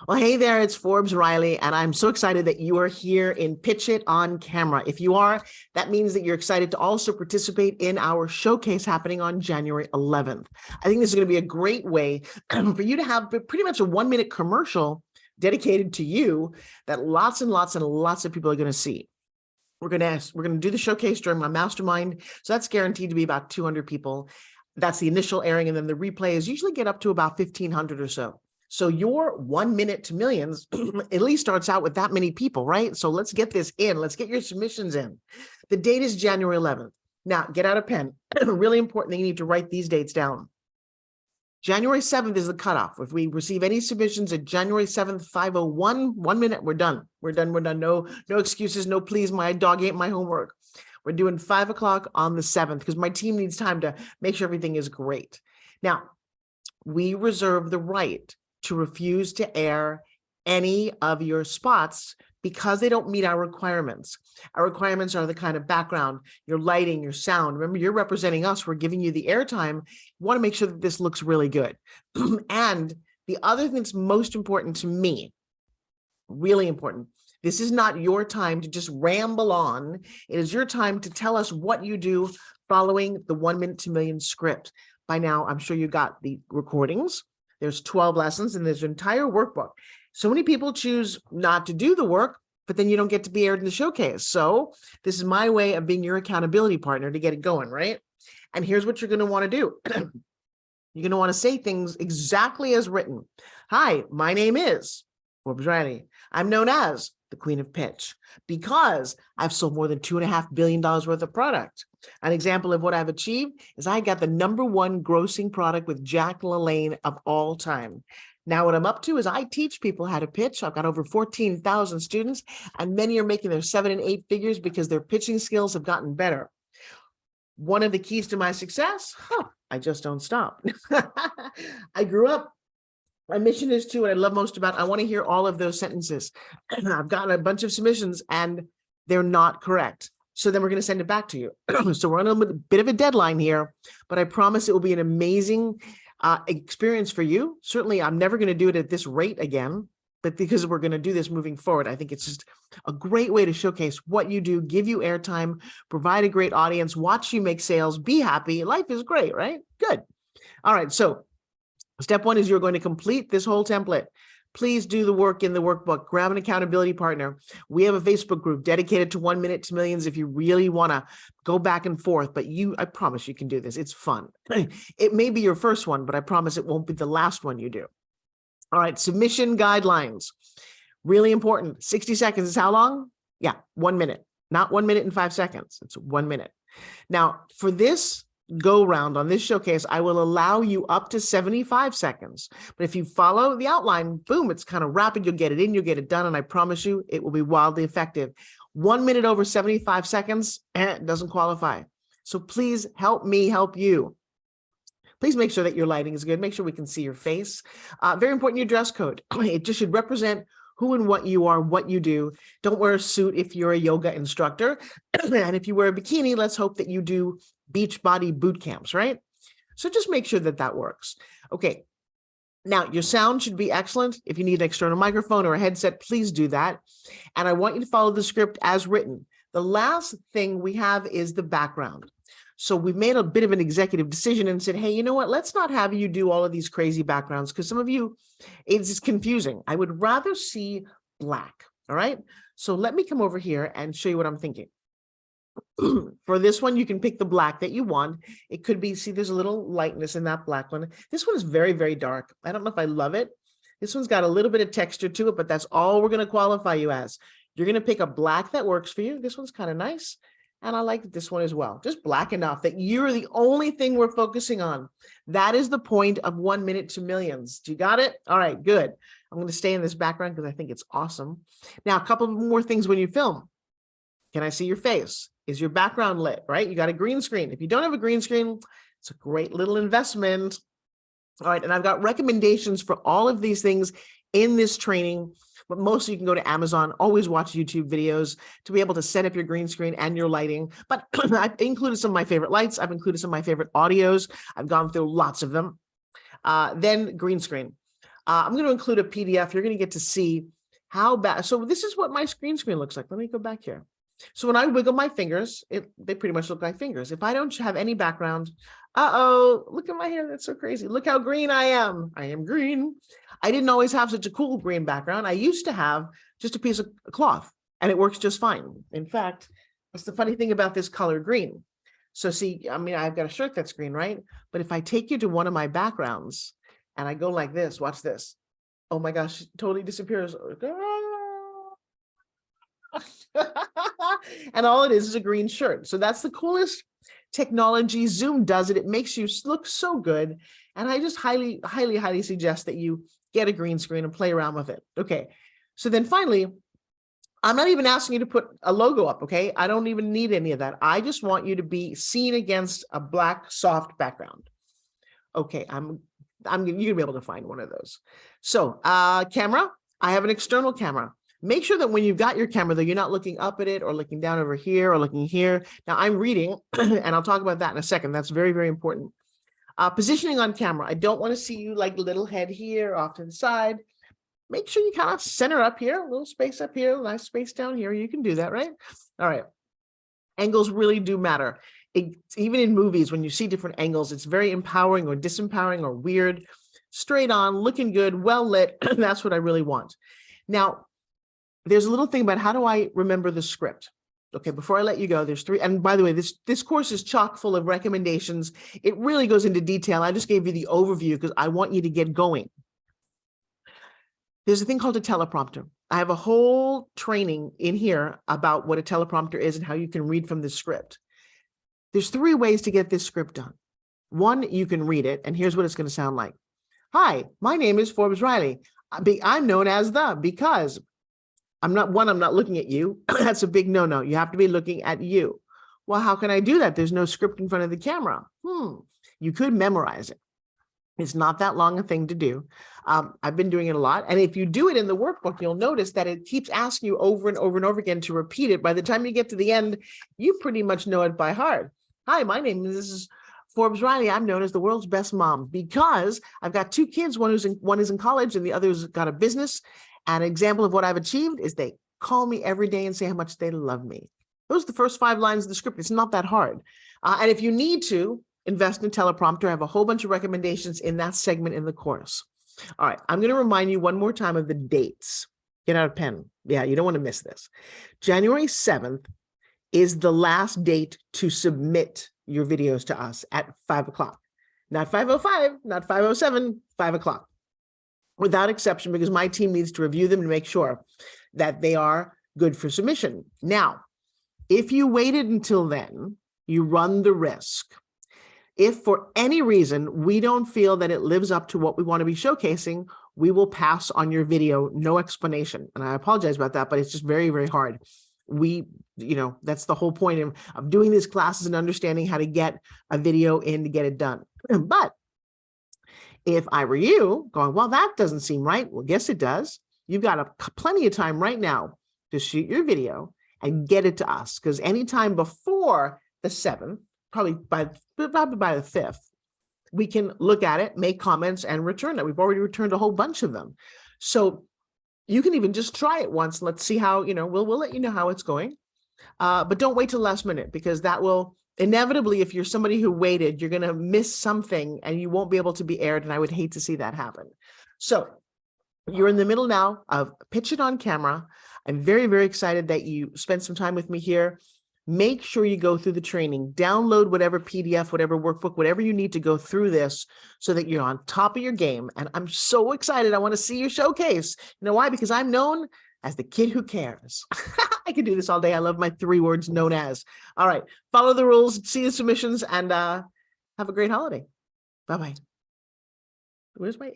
Well, hey there, it's Forbes Riley, and I'm so excited that you are here in Pitch It on Camera. If you are, that means that you're excited to also participate in our showcase happening on January 11th. I think this is going to be a great way for you to have pretty much a 1-minute commercial dedicated to you that lots and lots and lots of people are going to see. We're going to do the showcase during my mastermind, so that's guaranteed to be about 200 people. That's the initial airing, and then the replays usually get up to about 1,500 or so. So your 1 minute to millions at least starts out with that many people, right? So let's get this in. Let's get your submissions in. The date is January 11th. Now, get out a pen. Really important that you need to write these dates down. January 7th is the cutoff. If we receive any submissions at January 7th, 5:01, 1 minute, we're done. We're done. No excuses, no please, my dog ate my homework. We're doing 5 o'clock on the 7th because my team needs time to make sure everything is great. Now, we reserve the right to refuse to air any of your spots because they don't meet our requirements. Our requirements are the kind of background, your lighting, your sound. Remember, you're representing us. We're giving you the airtime. You want to make sure that this looks really good. And the other thing that's most important to me, really important, this is not your time to just ramble on. It is your time to tell us what you do following the 1 minute to million script. By now, I'm sure you got the recordings. There's 12 lessons and there's an entire workbook. So many people choose not to do the work, but then you don't get to be aired in the showcase. So this is my way of being your accountability partner to get it going, right? And here's what you're going to want to do. You're going to want to say things exactly as written. Hi, my name is Forbes Riley. I'm known as the Queen of Pitch because I've sold more than $2.5 billion worth of product. An example of what I've achieved is I got the #1 grossing product with Jack LaLanne of all time. Now what I'm up to is I teach people how to pitch. I've got over 14,000 students, and many are making their 7 and 8 figures because their pitching skills have gotten better. One of the keys to my success, I just don't stop. I grew up. My mission is to, what I love most about, I want to hear all of those sentences. I've gotten a bunch of submissions and they're not correct. So then we're going to send it back to you. So we're on a bit of a deadline here, but I promise it will be an amazing experience for you. Certainly, I'm never going to do it at this rate again, but because we're going to do this moving forward, I think it's just a great way to showcase what you do, give you airtime, provide a great audience, watch you make sales, be happy. Life is great, right? Good. All right. So step 1 is you're going to complete this whole template. Please do the work in the workbook. Grab an accountability partner. We have a Facebook group dedicated to 1 minute to millions if you really want to go back and forth, but I promise you can do this. It's fun. It may be your first one, but I promise it won't be the last one you do. All right, submission guidelines. Really important. 60 seconds is how long? Yeah, 1 minute. Not 1 minute and 5 seconds. It's 1 minute. Now, for this go round on this showcase, I will allow you up to 75 seconds. But if you follow the outline, boom, it's kind of rapid. You'll get it in, you'll get it done. And I promise you, it will be wildly effective. 1 minute over 75 seconds, doesn't qualify. So please help me help you. Please make sure that your lighting is good. Make sure we can see your face. Very important, your dress code. It just should represent who and what you are, what you do. Don't wear a suit if you're a yoga instructor. And if you wear a bikini, let's hope that you do beach body boot camps, right? So just make sure that that works. Okay. Now, your sound should be excellent. If you need an external microphone or a headset, please do that. And I want you to follow the script as written. The last thing we have is the background. So we've made a bit of an executive decision and said, hey, you know what? Let's not have you do all of these crazy backgrounds because some of you, it's confusing. I would rather see black. All right. So let me come over here and show you what I'm thinking. For this one, you can pick the black that you want. It could be, see, there's a little lightness in that black one. This one is very, very dark. I don't know if I love it. This one's got a little bit of texture to it, but that's all we're going to qualify you as. You're going to pick a black that works for you. This one's kind of nice. And I like this one as well. Just black enough that you're the only thing we're focusing on. That is the point of 1 minute to millions. Do you got it? All right, good. I'm going to stay in this background because I think it's awesome. Now, a couple more things when you film. Can I see your face? Is your background lit, right? You got a green screen. If you don't have a green screen, it's a great little investment. All right, and I've got recommendations for all of these things in this training, but mostly you can go to Amazon, always watch YouTube videos to be able to set up your green screen and your lighting. But I've included some of my favorite lights. I've included some of my favorite audios. I've gone through lots of them. Then green screen. I'm going to include a PDF. You're going to get to see how bad. So this is what my screen looks like. Let me go back here. So when I wiggle my fingers, they pretty much look like fingers. If I don't have any background, look at my hair. That's so crazy. Look how green I am. I am green. I didn't always have such a cool green background. I used to have just a piece of cloth and it works just fine. In fact, that's the funny thing about this color green. So see, I mean, I've got a shirt that's green, right? But if I take you to one of my backgrounds and I go like this, watch this. Oh my gosh, it totally disappears. And all it is a green shirt. So that's the coolest technology. Zoom does it. It makes you look so good. And I just highly, highly, highly suggest that you get a green screen and play around with it. Okay. So then finally, I'm not even asking you to put a logo up. Okay. I don't even need any of that. I just want you to be seen against a black, soft background. Okay. you're gonna be able to find one of those. So camera, I have an external camera. Make sure that when you've got your camera, though, you're not looking up at it or looking down over here or looking here. Now I'm reading, and I'll talk about that in a second. That's very, very important. Positioning on camera. I don't want to see you like little head here off to the side. Make sure you kind of center up here, a little space up here, nice space down here. You can do that, right? All right. Angles really do matter. Even in movies, when you see different angles, it's very empowering or disempowering or weird. Straight on, looking good, well lit. That's what I really want. Now, there's a little thing about how do I remember the script? Okay, before I let you go, there's 3. And by the way, this course is chock full of recommendations. It really goes into detail. I just gave you the overview because I want you to get going. There's a thing called a teleprompter. I have a whole training in here about what a teleprompter is and how you can read from the script. There's 3 ways to get this script done. 1, you can read it, and here's what it's going to sound like. Hi, my name is Forbes Riley. I'm known as because. I'm not looking at you. That's a big no-no. You have to be looking at you. Well, how can I do that? There's no script in front of the camera. You could memorize it. It's not that long a thing to do. I've been doing it a lot. And if you do it in the workbook, you'll notice that it keeps asking you over and over and over again to repeat it. By the time you get to the end, you pretty much know it by heart. Hi, my name is Forbes Riley. I'm known as the world's best mom because I've got 2 kids. One is in college and the other's got a business. An example of what I've achieved is they call me every day and say how much they love me. Those are the first 5 lines of the script. It's not that hard. And if you need to invest in a teleprompter, I have a whole bunch of recommendations in that segment in the course. All right. I'm going to remind you one more time of the dates. Get out a pen. Yeah, you don't want to miss this. January 7th is the last date to submit your videos to us at 5 o'clock. Not 5:05, not 5:07, 5 o'clock. Without exception, because my team needs to review them to make sure that they are good for submission. Now, if you waited until then, you run the risk. If for any reason we don't feel that it lives up to what we want to be showcasing, we will pass on your video, no explanation. And I apologize about that, but it's just very, very hard. That's the whole point of doing these classes and understanding how to get a video in to get it done. But if I were you going, well, that doesn't seem right. Well, guess it does. You've got plenty of time right now to shoot your video and get it to us. Because anytime before the 7th, probably by the 5th, we can look at it, make comments, and return it. We've already returned a whole bunch of them. So you can even just try it once. Let's see how, we'll let you know how it's going. But don't wait till the last minute, because that will inevitably, if you're somebody who waited, you're going to miss something and you won't be able to be aired. And I would hate to see that happen. So you're in the middle now of Pitch It on Camera. I'm very, very excited that you spent some time with me here. Make sure you go through the training, download whatever PDF, whatever workbook, whatever you need to go through this so that you're on top of your game. And I'm so excited. I want to see your showcase. You know why? Because I'm known as the kid who cares. I could do this all day. I love my 3 words, known as. All right. Follow the rules, see the submissions, and have a great holiday. Bye-bye. Where's my